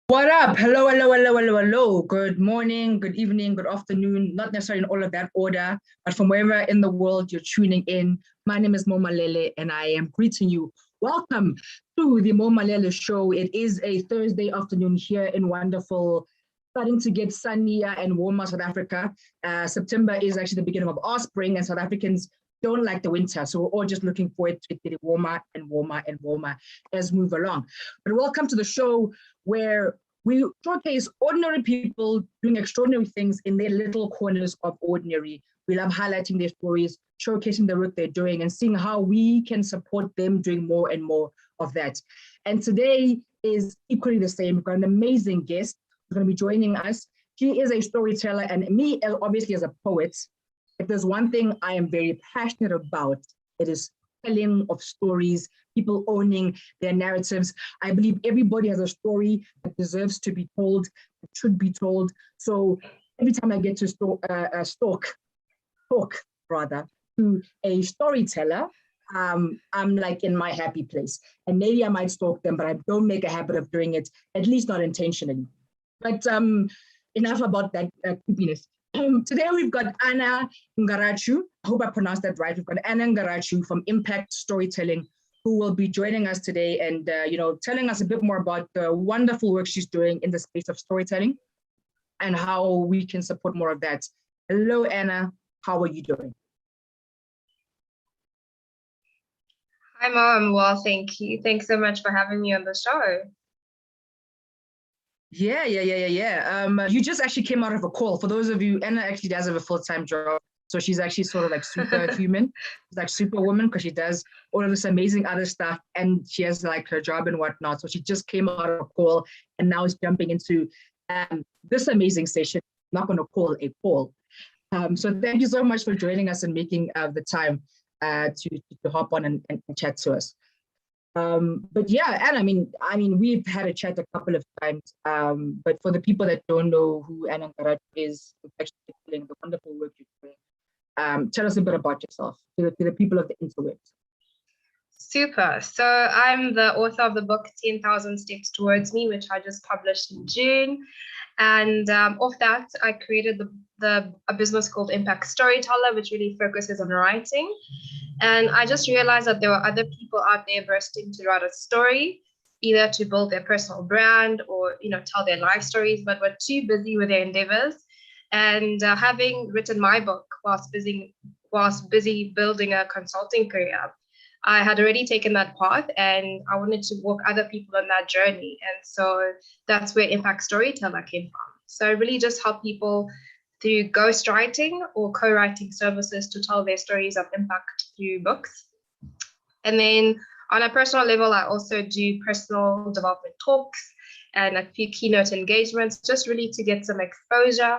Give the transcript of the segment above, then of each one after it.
What up? Hello, hello, hello, hello, hello. Good morning, good evening, good afternoon. Not necessarily in all of that order, but from wherever in the world you're tuning in. My name is Malele, and I am greeting you. Welcome to the Malele show. It is a Thursday afternoon here in wonderful, starting to get sunnier and warmer South Africa. September is actually the beginning of our spring, and South Africans don't like the winter. So we're all just looking forward to it getting warmer and warmer and warmer as we move along. But welcome to the show where we showcase ordinary people doing extraordinary things in their little corners of ordinary. We love highlighting their stories, showcasing the work they're doing, and seeing how we can support them doing more and more of that. And today is equally the same. We've got an amazing guest who's going to be joining us. She is a storyteller, and me, obviously, as a poet, if there's one thing I am very passionate about, it is telling of stories, people owning their narratives. I believe everybody has a story that deserves to be told, that should be told. So every time I get to talk rather, to a storyteller, I'm like in my happy place. And maybe I might stalk them, but I don't make a habit of doing it, at least not intentionally. But enough about that creepiness. Today we've got Anna Ngarachu. I hope I pronounced that right. We've got Anna Ngarachu from Impact Storytelling, who will be joining us today and telling us a bit more about the wonderful work she's doing in the space of storytelling and how we can support more of that. Hello, Anna. How are you doing? Hi, Mom. Well, thank you. Thanks so much for having me on the show. Yeah. You just actually came out of a call. For those of you, Anna actually does have a full-time job. So she's actually sort of like superhuman. She's like superwoman because she does all of this amazing other stuff and she has like her job and whatnot. So she just came out of a call and now is jumping into this amazing session. I'm not going to call a call. So thank you so much for joining us and making the time to hop on and chat to us. But yeah, and I mean, we've had a chat a couple of times. But for the people that don't know who Anna Ngarachu is, actually doing the wonderful work you're doing. Tell us a bit about yourself to the people of the interwebs. Super. So I'm the author of the book 10,000 Steps Towards Me, which I just published in June. And off that, I created a business called Impact Storyteller, which really focuses on writing. And I just realized that there were other people out there bursting to write a story, either to build their personal brand or tell their life stories, but were too busy with their endeavors. And having written my book whilst busy building a consulting career, I had already taken that path and I wanted to walk other people on that journey. And so that's where Impact Storyteller came from. So I really just help people through ghostwriting or co-writing services to tell their stories of impact through books. And then on a personal level, I also do personal development talks and a few keynote engagements, just really to get some exposure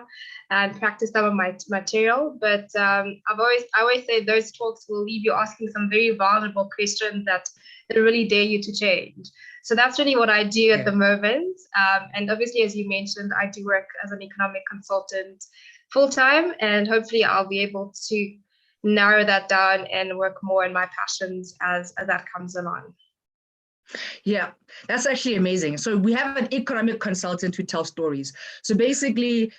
and practice some of my material. But I always say those talks will leave you asking some very vulnerable questions that really dare you to change. So that's really what I do at the moment. And obviously, as you mentioned, I do work as an economic consultant full-time, and hopefully I'll be able to narrow that down and work more in my passions as that comes along. Yeah, that's actually amazing. So we have an economic consultant who tells stories. So basically,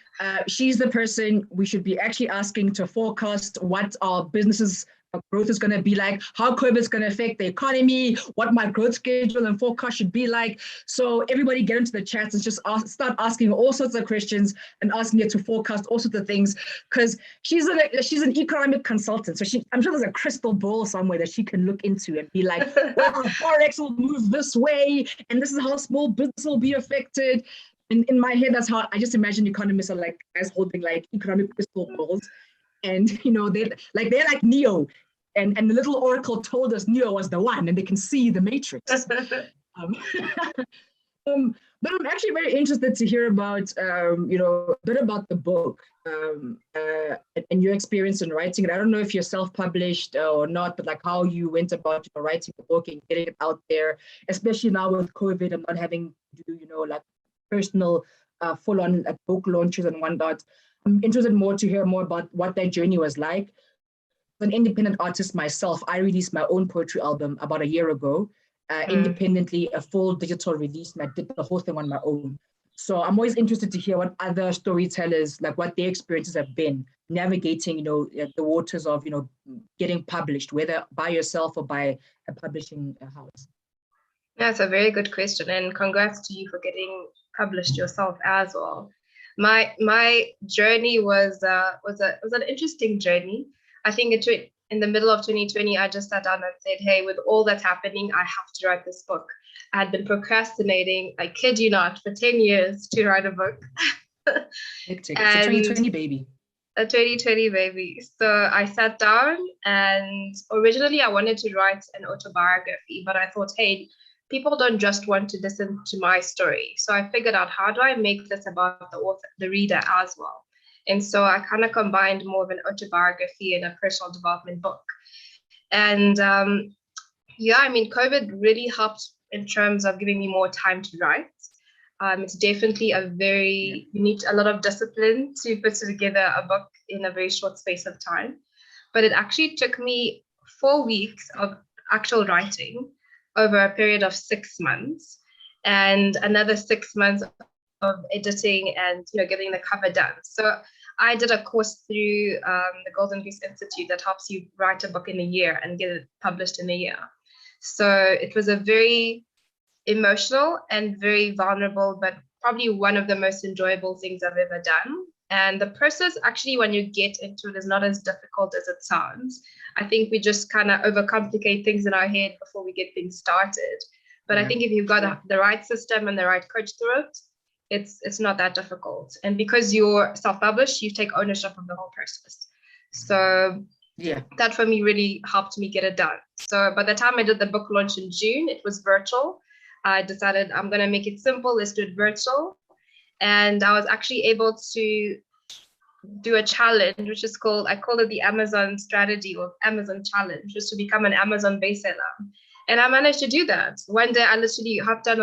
she's the person we should be actually asking to forecast what our businesses growth is going to be like, how COVID is going to affect the economy, what my growth schedule and forecast should be like. So everybody get into the chats and just start asking all sorts of questions and asking her to forecast all sorts of things, because she's an economic consultant. So I'm sure there's a crystal ball somewhere that she can look into and be like, well, Forex will move this way, and this is how small business will be affected. And in my head, that's how I just imagine economists are like guys holding like economic crystal balls. And they're like Neo, and the little oracle told us Neo was the one, and they can see the matrix. But I'm actually very interested to hear about a bit about the book and your experience in writing it. I don't know if you're self-published or not, but like how you went about writing the book and getting it out there, especially now with COVID and not having to do like personal full-on book launches and whatnot. I'm interested more to hear more about what that journey was like. As an independent artist myself, I released my own poetry album about a year ago, independently, a full digital release, and I did the whole thing on my own. So I'm always interested to hear what other storytellers, like what their experiences have been navigating, the waters of, getting published, whether by yourself or by a publishing house. That's a very good question, and congrats to you for getting published yourself as well. My journey was an interesting journey. I think in the middle of 2020, I just sat down and said, "Hey, with all that's happening, I have to write this book." I had been procrastinating, I kid you not, for 10 years to write a book. It's a 2020 baby. A 2020 baby. So I sat down, and originally I wanted to write an autobiography, but I thought, hey, people don't just want to listen to my story. So I figured out, how do I make this about the author, the reader as well? And so I kind of combined more of an autobiography and a personal development book. And yeah, I mean, COVID really helped in terms of giving me more time to write. It's definitely you need a lot of discipline to put together a book in a very short space of time. But it actually took me 4 weeks of actual writing over a period of 6 months, and another 6 months of editing and getting the cover done. So I did a course through the Golden Goose Institute that helps you write a book in a year and get it published in a year. So it was a very emotional and very vulnerable, but probably one of the most enjoyable things I've ever done. And the process, actually, when you get into it, is not as difficult as it sounds. I think we just kind of overcomplicate things in our head before we get things started. But I think if you've got the right system and the right coach through it, it's not that difficult. And because you're self-published, you take ownership of the whole process. So that for me really helped me get it done. So by the time I did the book launch in June, it was virtual. I decided I'm going to make it simple. Let's do it virtual. And I was actually able to do a challenge, which is I called it the Amazon strategy or Amazon challenge, just to become an Amazon bestseller. And I managed to do that. One day I literally hopped on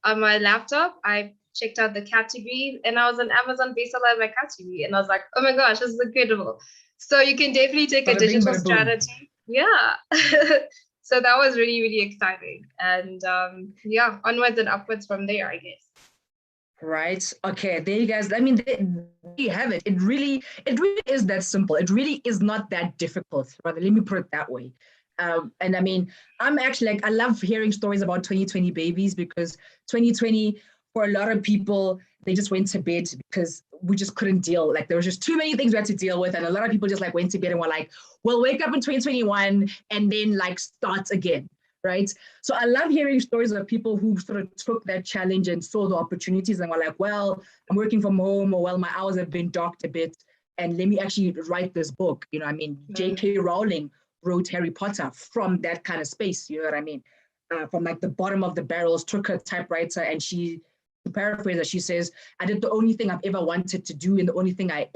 on my laptop. I checked out the category, and I was an Amazon bestseller in my category. And I was like, oh my gosh, this is incredible. So you can definitely take a digital strategy. Yeah. So that was really, really exciting. And onwards and upwards from there, I guess. Right. Okay. There you guys. I mean, there you have it. It really is that simple. It really is not that difficult. Rather, let me put it that way. And I mean, I'm actually I love hearing stories about 2020 babies, because 2020 for a lot of people, they just went to bed because we just couldn't deal. Like there was just too many things we had to deal with, and a lot of people just went to bed and were like, "We'll wake up in 2021 and then start again." Right. So I love hearing stories of people who sort of took that challenge and saw the opportunities and were like, well, I'm working from home, or well, my hours have been docked a bit, and let me actually write this book. I mean, J.K. Rowling wrote Harry Potter from that kind of space. You know what I mean? From the bottom of the barrels, took her typewriter, and to paraphrase her, she says, I did the only thing I've ever wanted to do, and the only thing I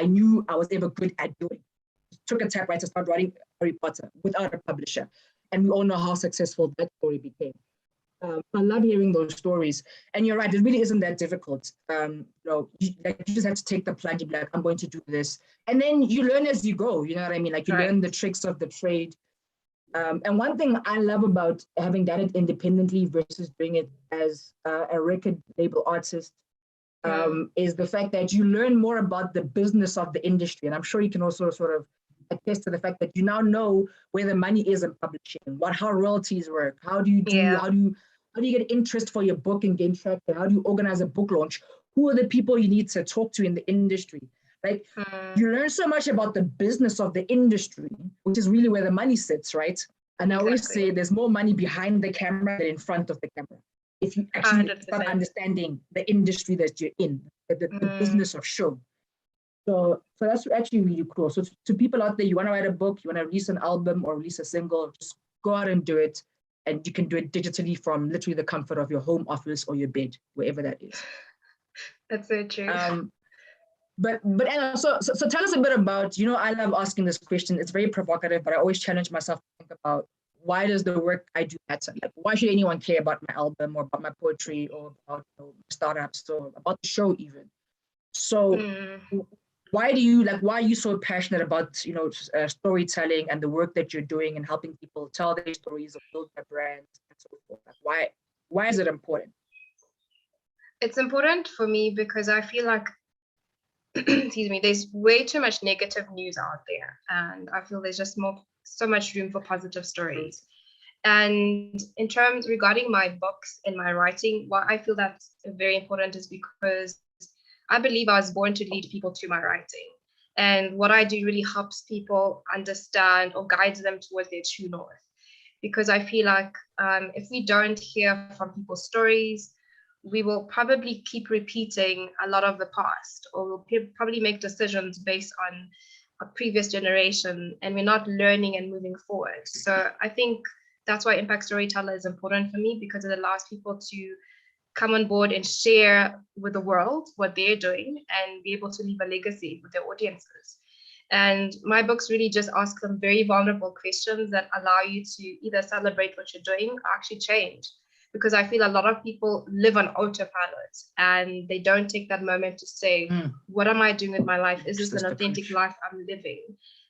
knew I was ever good at doing. Took a typewriter, started writing Harry Potter without a publisher. And we all know how successful that story became. I love hearing those stories. And you're right, it really isn't that difficult. You just have to take the plunge and be like, I'm going to do this. And then you learn as you go, you know what I mean? You learn the tricks of the trade. And one thing I love about having done it independently versus doing it as a record label artist is the fact that you learn more about the business of the industry. And I'm sure you can also sort of attest to the fact that you now know where the money is in publishing, how royalties work, how do you get interest for your book and gain traction, how do you organize a book launch, who are the people you need to talk to in the industry. You learn so much about the business of the industry, which is really where the money sits, right? And I always say there's more money behind the camera than in front of the camera. If you actually 100%. Start understanding the industry that you're in, the business of show. So that's actually really cool. So to people out there, you want to write a book, you want to release an album or release a single, just go out and do it. And you can do it digitally from literally the comfort of your home office or your bed, wherever that is. That's so true. But Anna, so tell us a bit about, I love asking this question. It's very provocative, but I always challenge myself to think about, why does the work I do matter? Why should anyone care about my album or about my poetry or about startups or about the show even? So why are you so passionate about, storytelling and the work that you're doing and helping people tell their stories or build their brands and so forth? Why is it important? It's important for me because I feel like, excuse me, there's way too much negative news out there, and I feel there's just so much room for positive stories. And in terms regarding my books and my writing, why I feel that's very important is because I believe I was born to lead people to my writing. And what I do really helps people understand or guides them towards their true north. Because I feel like if we don't hear from people's stories, we will probably keep repeating a lot of the past, or we'll probably make decisions based on a previous generation, and we're not learning and moving forward. So I think that's why Impact Storyteller is important for me, because it allows people to come on board and share with the world what they're doing and be able to leave a legacy with their audiences. And my books really just ask them very vulnerable questions that allow you to either celebrate what you're doing or actually change. Because I feel a lot of people live on autopilot and they don't take that moment to say, what am I doing with my life? Is this an authentic life I'm living?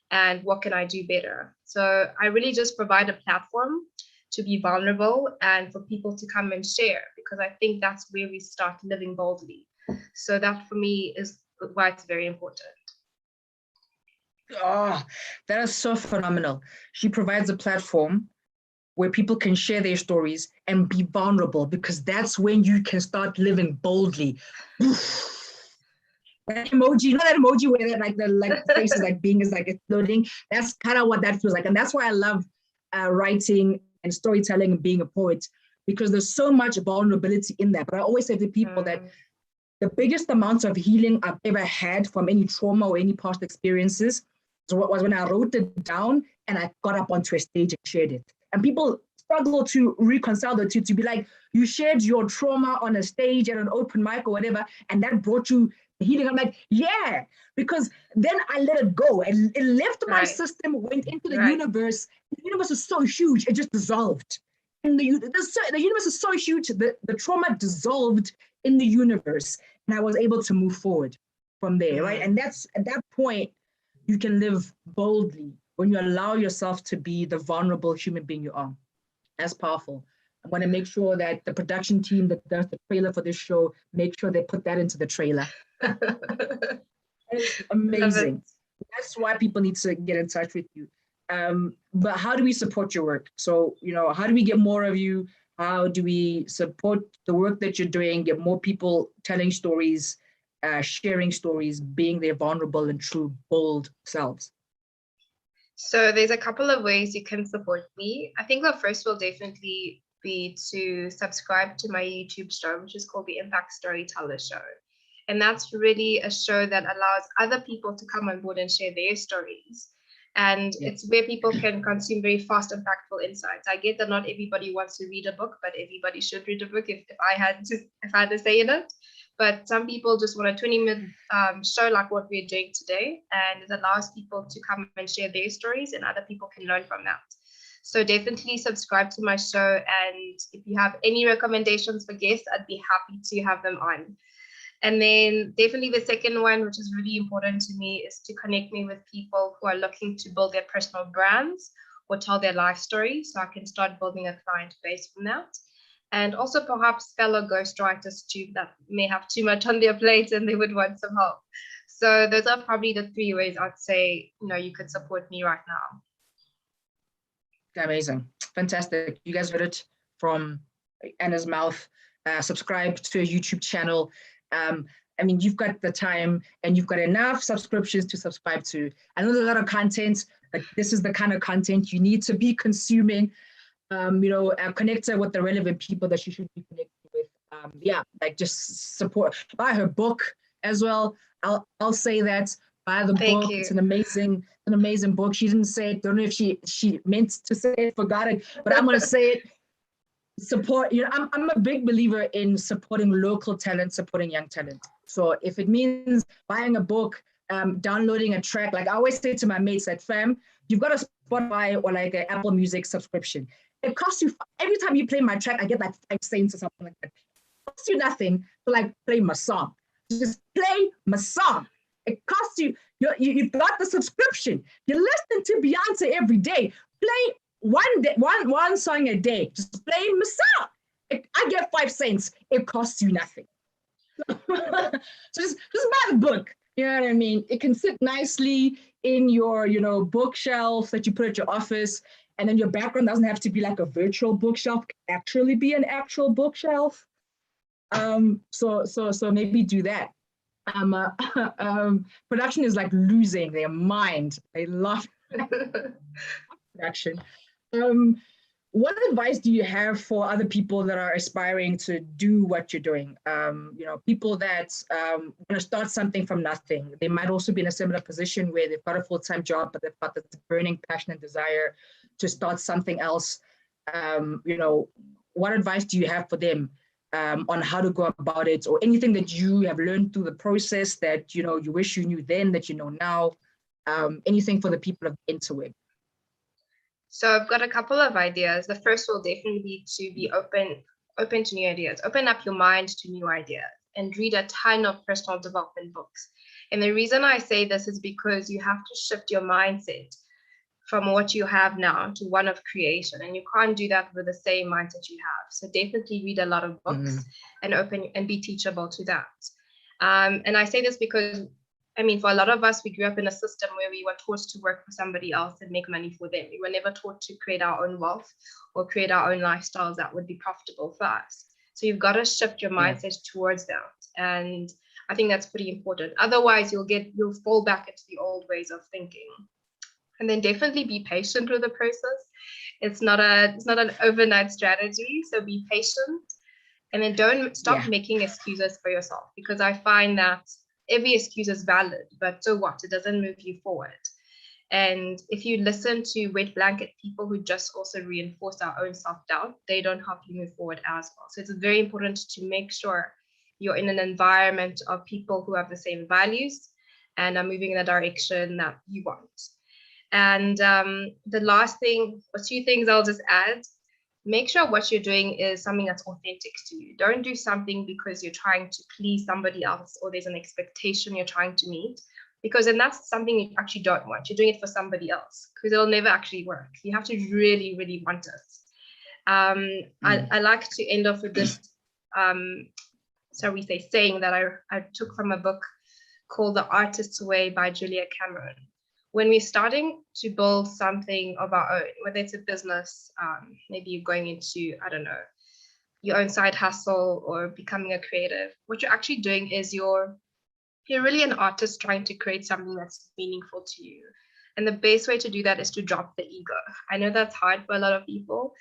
And what can I do better? So I really just provide a platform to be vulnerable and for people to come and share, because I think that's where we start living boldly. So that for me is why it's very important. Oh, that is so phenomenal. She provides a platform where people can share their stories and be vulnerable, because that's when you can start living boldly. That emoji, you know that emoji where the face is like being is like exploding? That's kind of what that feels like. And that's why I love writing and storytelling and being a poet, because there's so much vulnerability in that. But I always say to people that the biggest amount of healing I've ever had from any trauma or any past experiences was when I wrote it down and I got up onto a stage and shared it. And people struggle to reconcile the two, to be like, you shared your trauma on a stage at an open mic or whatever, and that brought you healing. I'm like, yeah, because then I let it go and it left my system, went into the universe. The universe is so huge, it just dissolved. And the universe is so huge, the trauma dissolved in the universe, and I was able to move forward from there, right? And that's at that point, you can live boldly when you allow yourself to be the vulnerable human being you are. That's powerful. I want to make sure that the production team that does the trailer for this show, make sure they put that into the trailer. It's amazing. That's why people need to get in touch with you. But how do we support your work? So, how do we get more of you? How do we support the work that you're doing, get more people telling stories, sharing stories, being their vulnerable and true, bold selves? So there's a couple of ways you can support me. I think the first will definitely be to subscribe to my YouTube show, which is called the Impact Storyteller Show. And that's really a show that allows other people to come on board and share their stories. And it's where people can consume very fast, impactful insights. I get that not everybody wants to read a book, but everybody should read a book if I had to say in it. But some people just want a 20-minute show like what we're doing today, and it allows people to come and share their stories, and other people can learn from that. So definitely subscribe to my show, and if you have any recommendations for guests, I'd be happy to have them on. And then definitely the second one, which is really important to me, is to connect me with people who are looking to build their personal brands or tell their life story, so I can start building a client base from that. And also perhaps fellow ghostwriters too that may have too much on their plate and they would want some help. So those are probably the 3 ways I'd say, you could support me right now. Amazing. Fantastic. You guys heard it from Anna's mouth. Subscribe to her YouTube channel. You've got the time and you've got enough subscriptions to subscribe to. I know there's a lot of content, but this is the kind of content you need to be consuming. Connect her with the relevant people that she should be connected with. Just support. Buy her book as well. I'll say that. Buy the book. You. It's an amazing book. She didn't say it. Don't know if she meant to say it, forgot it, but I'm gonna say it. Support. I'm a big believer in supporting local talent, supporting young talent. So if it means buying a book, downloading a track, like I always say to my mates, like, fam, you've got a Spotify or like an Apple Music subscription. It costs you, every time you play my track, I get like 5 cents or something like that. It costs you nothing to like play my song. Just play my song. It costs you, you've got the subscription. You listen to Beyonce every day. Play one song a day. Just play my song. I get 5 cents. It costs you nothing. So just buy the book. You know what I mean? It can sit nicely in your, bookshelf that you put at your office. And then your background doesn't have to be like a virtual bookshelf, it can actually be an actual bookshelf. So maybe do that. Production is like losing their mind. They love production. What advice do you have for other people that are aspiring to do what you're doing? People that want to start something from nothing. They might also be in a similar position where they've got a full-time job, but they've got this burning passion and desire to start something else. What advice do you have for them on how to go about it, or anything that you have learned through the process that you wish you knew then that you know now? Anything for the people of the interweb? So I've got a couple of ideas. The first will definitely be to be open to new ideas. Open up your mind to new ideas and read a ton of personal development books. And the reason I say this is because you have to shift your mindset from what you have now to one of creation. And you can't do that with the same mindset you have. So definitely read a lot of books and open and be teachable to that. And I say this because, for a lot of us, we grew up in a system where we were taught to work for somebody else and make money for them. We were never taught to create our own wealth or create our own lifestyles that would be profitable for us. So you've got to shift your mindset towards that. And I think that's pretty important. Otherwise, you'll fall back into the old ways of thinking. And then definitely be patient with the process. It's not an overnight strategy. So be patient, and then don't stop making excuses for yourself, because I find that every excuse is valid, but so what? It doesn't move you forward. And if you listen to wet blanket people who just also reinforce our own self-doubt, they don't help you move forward as well. So it's very important to make sure you're in an environment of people who have the same values and are moving in the direction that you want. And the last thing, or two things I'll just add, make sure what you're doing is something that's authentic to you. Don't do something because you're trying to please somebody else or there's an expectation you're trying to meet, because then that's something you actually don't want. You're doing it for somebody else, because it'll never actually work. You have to really, really want it. I like to end off with this, saying that I took from a book called The Artist's Way by Julia Cameron. When we're starting to build something of our own, whether it's a business, maybe you're going into, your own side hustle or becoming a creative, what you're actually doing is you're really an artist trying to create something that's meaningful to you. And the best way to do that is to drop the ego. I know that's hard for a lot of people,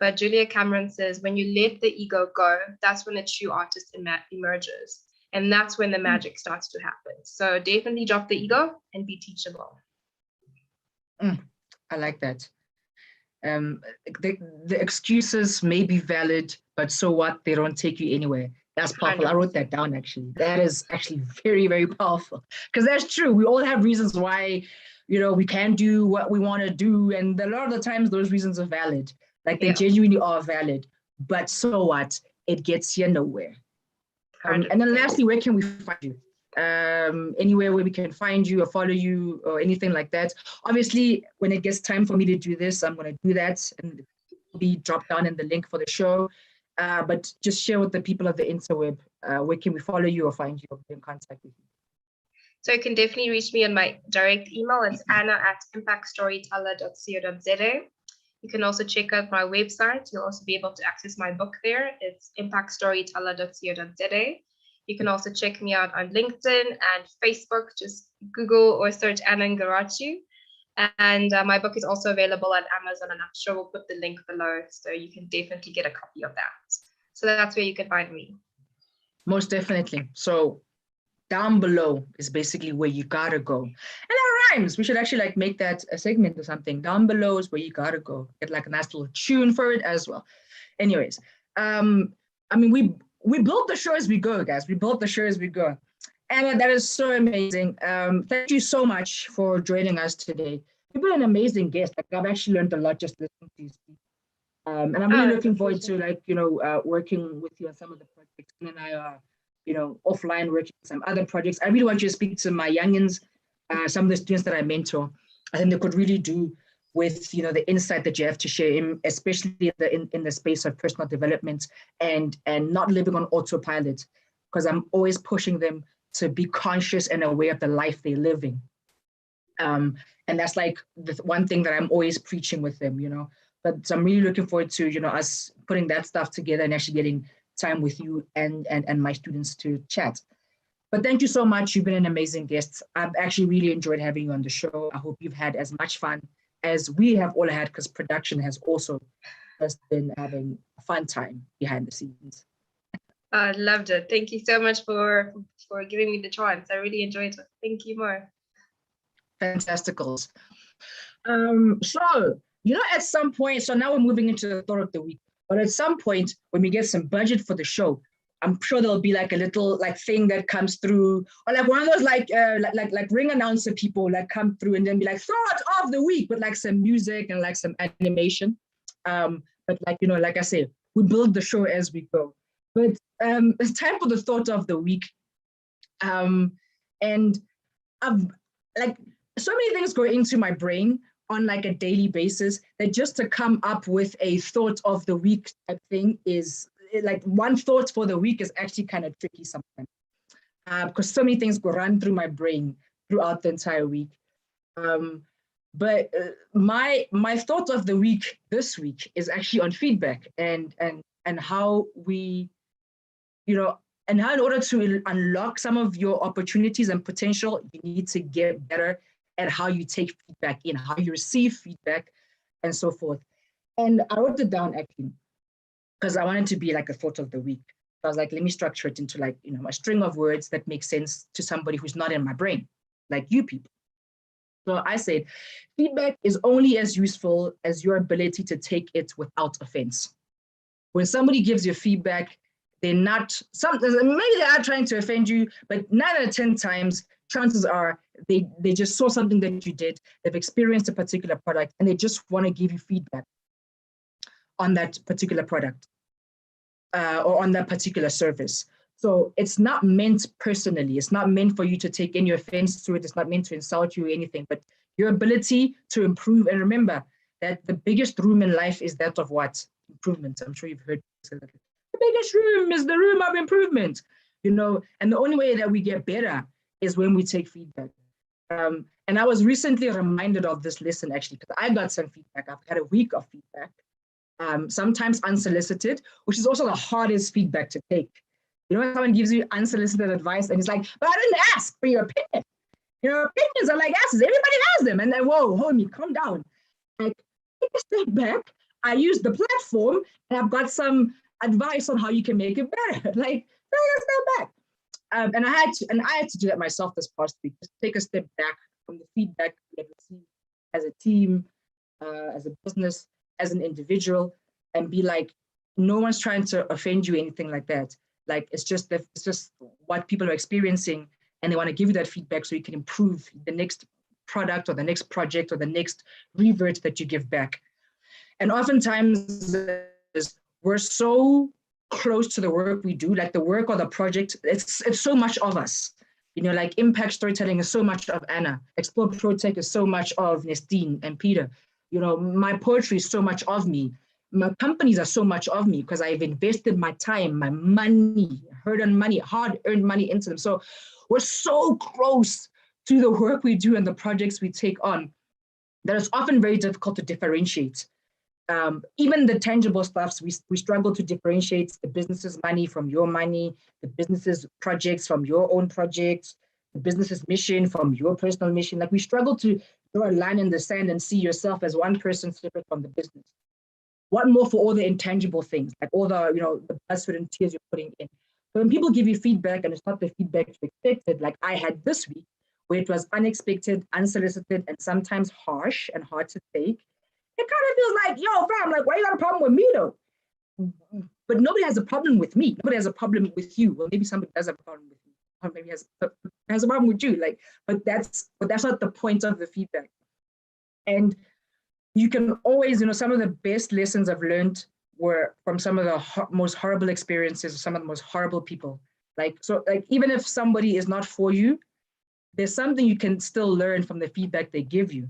but Julia Cameron says when you let the ego go, that's when a true artist emerges. And that's when the magic starts to happen. So definitely drop the ego and be teachable. I like that. The excuses may be valid, but so what? They don't take you anywhere. That's powerful. I wrote that down, actually. That is actually very, very powerful, because that's true. We all have reasons why, we can't do what we want to do. And a lot of the times those reasons are valid. Like they genuinely are valid, but so what? It gets you nowhere. And then lastly, where can we find you? Anywhere where we can find you or follow you or anything like that. Obviously, when it gets time for me to do this, I'm going to do that, and it'll be dropped down in the link for the show. But just share with the people of the interweb, where can we follow you or find you or get in contact with you? So you can definitely reach me on my direct email. It's anna@impactstoryteller.co.za. You can also check out my website. You'll also be able to access my book there. It's impactstoryteller.co.za. You can also check me out on LinkedIn and Facebook. Just Google or search Anna Ngarachu. And my book is also available at Amazon, and I'm sure we'll put the link below, so you can definitely get a copy of that. So that's where you can find me. Most definitely. So down below is basically where you gotta go. And that rhymes. We should actually make that a segment or something. Down below is where you gotta go. Get a nice little tune for it as well. Anyways, we built the show as we go, guys. We built the show as we go. And that is so amazing. Thank you so much for joining us today. You've been an amazing guest. I've actually learned a lot just listening to you speak. And I'm really looking forward to working with you on some of the projects. And then I are, offline working on some other projects. I really want you to speak to my youngins, some of the students that I mentor. I think they could really do with the insight that you have to share, especially in the space of personal development and not living on autopilot. because I'm always pushing them to be conscious and aware of the life they're living. And that's like the one thing that I'm always preaching with them, But so I'm really looking forward to, us putting that stuff together and actually getting time with you and my students to chat. But thank you so much. You've been an amazing guest. I've actually really enjoyed having you on the show. I hope you've had as much fun as we have all had, because production has also just been having a fun time behind the scenes. I loved it. Thank you so much for giving me the chance. I really enjoyed it. Thank you more. Fantasticals. So, at some point, so now we're moving into the thought of the week, but at some point when we get some budget for the show, I'm sure there'll be like a little thing that comes through, or like one of those like ring announcer people come through and then be like thought of the week with like some music and like some animation. But like I said, we build the show as we go. But it's time for the thought of the week. And I've so many things go into my brain on like a daily basis that just to come up with a thought of the week type thing is like one thought for the week is actually kind of tricky sometimes, because so many things go run through my brain throughout the entire week. But my thought of the week this week is actually on feedback and how we, and how in order to unlock some of your opportunities and potential, you need to get better at how you take feedback in, how you receive feedback, and so forth. And I wrote it down actually, because I wanted to be like a thought of the week. So I was like, let me structure it into like, a string of words that make sense to somebody who's not in my brain, like you people. So I said, feedback is only as useful as your ability to take it without offense. When somebody gives you feedback, they're not, maybe they are trying to offend you, but 9 out of 10 times, chances are they just saw something that you did, they've experienced a particular product, and they just want to give you feedback on that particular product or on that particular service. So it's not meant personally. It's not meant for you to take any offense to it. It's not meant to insult you or anything, but your ability to improve. And remember that the biggest room in life is that of what? Improvement. I'm sure you've heard that. The biggest room is the room of improvement, and the only way that we get better is when we take feedback. And I was recently reminded of this lesson actually, because I got some feedback. I've had a week of feedback, sometimes unsolicited, which is also the hardest feedback to take. When someone gives you unsolicited advice and it's like, but I didn't ask for your opinion. Opinions are like asses. Everybody has them. And then, whoa, homie, calm down. Like, take a step back. I use the platform and I've got some advice on how you can make it better. Like, take a step back. And I had to do that myself this past week. Just take a step back from the feedback we receive as a team, as a business, as an individual, and be like, no one's trying to offend you, anything like that. Like it's just what people are experiencing, and they want to give you that feedback so you can improve the next product or the next project or the next revert that you give back. And oftentimes we're so close to the work we do, like the work or the project, it's so much of us. Like impact storytelling is so much of Anna. Explore ProTech is so much of Nestine and Peter. My poetry is so much of me. My companies are so much of me because I've invested my time, my money, hard-earned money into them. So we're so close to the work we do and the projects we take on that it's often very difficult to differentiate. Even the tangible stuffs, we struggle to differentiate the business's money from your money, the business's projects from your own projects, the business's mission from your personal mission. Like we struggle to draw a line in the sand and see yourself as one person separate from the business. What more for all the intangible things, like all the, the blood, sweat, and tears you're putting in. So when people give you feedback and it's not the feedback you expected, like I had this week, where it was unexpected, unsolicited, and sometimes harsh and hard to take, it kind of feels like, yo, fam, like, why you got a problem with me though? But nobody has a problem with me. Nobody has a problem with you. Well, maybe somebody does have a problem with you. Or maybe has a problem with you. Like, but that's not the point of the feedback. And you can always, some of the best lessons I've learned were from some of the most horrible experiences, some of the most horrible people. Like, even if somebody is not for you, there's something you can still learn from the feedback they give you,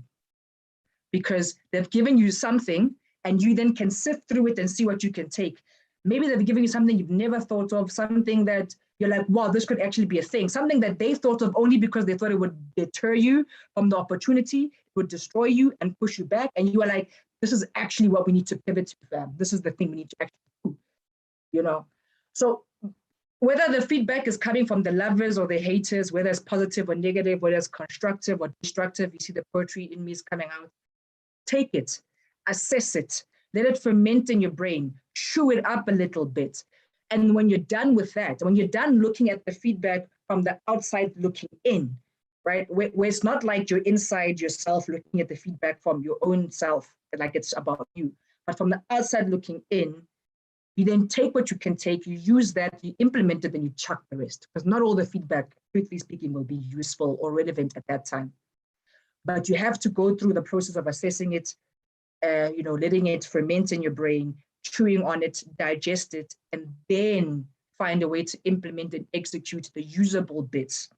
because they've given you something and you then can sift through it and see what you can take. Maybe they've given you something you've never thought of, something that you're like, wow, this could actually be a thing. Something that they thought of only because they thought it would deter you from the opportunity, it would destroy you and push you back. And you are like, this is actually what we need to pivot to, fam. This is the thing we need to actually do, you know? So whether the feedback is coming from the lovers or the haters, whether it's positive or negative, whether it's constructive or destructive, you see the poetry in me is coming out. Take it, assess it, let it ferment in your brain, chew it up a little bit. And when you're done with that, when you're done looking at the feedback from the outside looking in, right, where it's not like you're inside yourself looking at the feedback from your own self, like it's about you, but from the outside looking in, you then take what you can take, you use that, you implement it, then you chuck the rest. Because not all the feedback, truthfully speaking, will be useful or relevant at that time. But you have to go through the process of assessing it, letting it ferment in your brain, chewing on it, digest it, and then find a way to implement and execute the usable bits,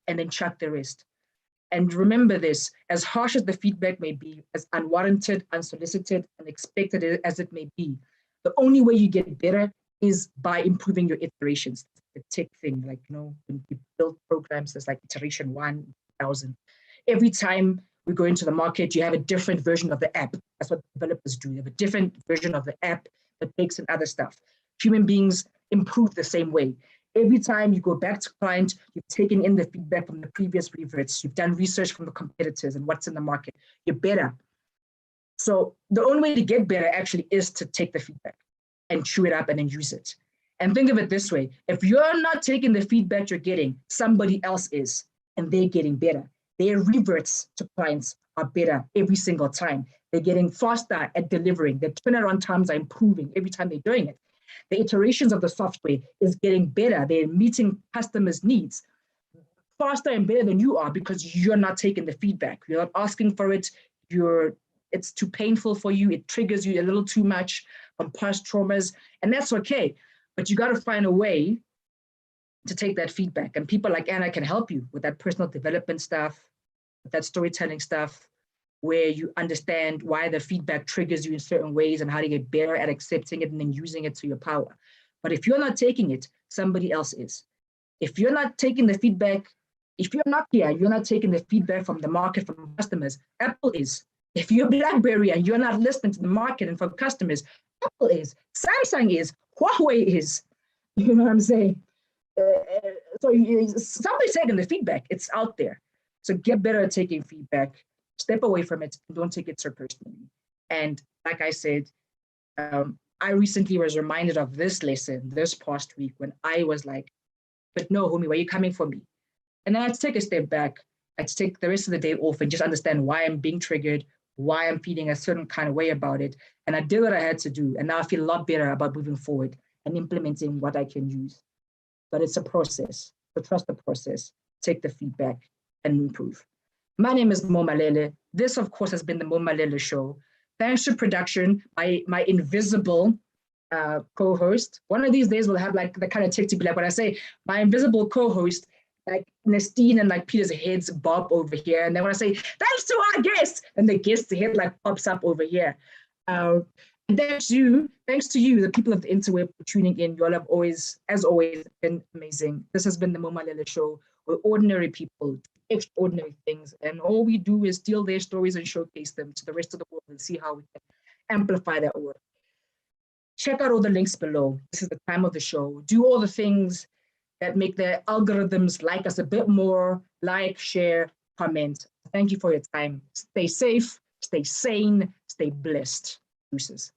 and then chuck the rest. And remember this, as harsh as the feedback may be, as unwarranted, unsolicited, unexpected as it may be, the only way you get better is by improving your iterations. The tech thing, like, when you build programs, there's like iteration 1,000. Every time we go into the market, you have a different version of the app. That's what developers do. You have a different version of the app that takes in other stuff. Human beings improve the same way. Every time you go back to client, you've taken in the feedback from the previous reverts, you've done research from the competitors and what's in the market, you're better. So the only way to get better actually is to take the feedback and chew it up and then use it. And think of it this way, if you're not taking the feedback you're getting, somebody else is, and they're getting better. Their reverts to clients are better every single time. They're getting faster at delivering. Their turnaround times are improving every time they're doing it. The iterations of the software is getting better. They're meeting customers' needs faster and better than you are because you're not taking the feedback. You're not asking for it. It's too painful for you. It triggers you a little too much from past traumas, and that's okay. But you got to find a way to take that feedback. And people like Anna can help you with that personal development stuff, with that storytelling stuff, where you understand why the feedback triggers you in certain ways and how to get better at accepting it and then using it to your power. But if you're not taking it, somebody else is. If you're not taking the feedback, if you're not here, you're not taking the feedback from the market, from customers, Apple is. If you're BlackBerry and you're not listening to the market and from customers, Apple is, Samsung is, Huawei is. You know what I'm saying? So somebody's taking the feedback. It's out there. So get better at taking feedback. Step away from it and don't take it so personally. And like I said, I recently was reminded of this lesson this past week when I was like, but no, homie, why are you coming for me? And then I had to take a step back. I had to take the rest of the day off and just understand why I'm being triggered, why I'm feeling a certain kind of way about it. And I did what I had to do. And now I feel a lot better about moving forward and implementing what I can use. But it's a process. So trust the process, take the feedback and improve. My name is Malele. This, of course, has been the Malele Show. Thanks to production, my invisible co-host. One of these days we'll have like the kind of tick to be like when I say my invisible co-host, like Nestine and like Peter's heads bob over here. And then when I say, thanks to our guest, and the guest's head like pops up over here. And thanks to you, the people of the interweb for tuning in. You all have always, as always, been amazing. This has been the Malele Show. We're ordinary people, extraordinary things. And all we do is steal their stories and showcase them to the rest of the world and see how we can amplify that work. Check out all the links below. This is the time of the show. Do all the things that make the algorithms like us a bit more, like, share, comment. Thank you for your time. Stay safe, stay sane, stay blessed. Deuces.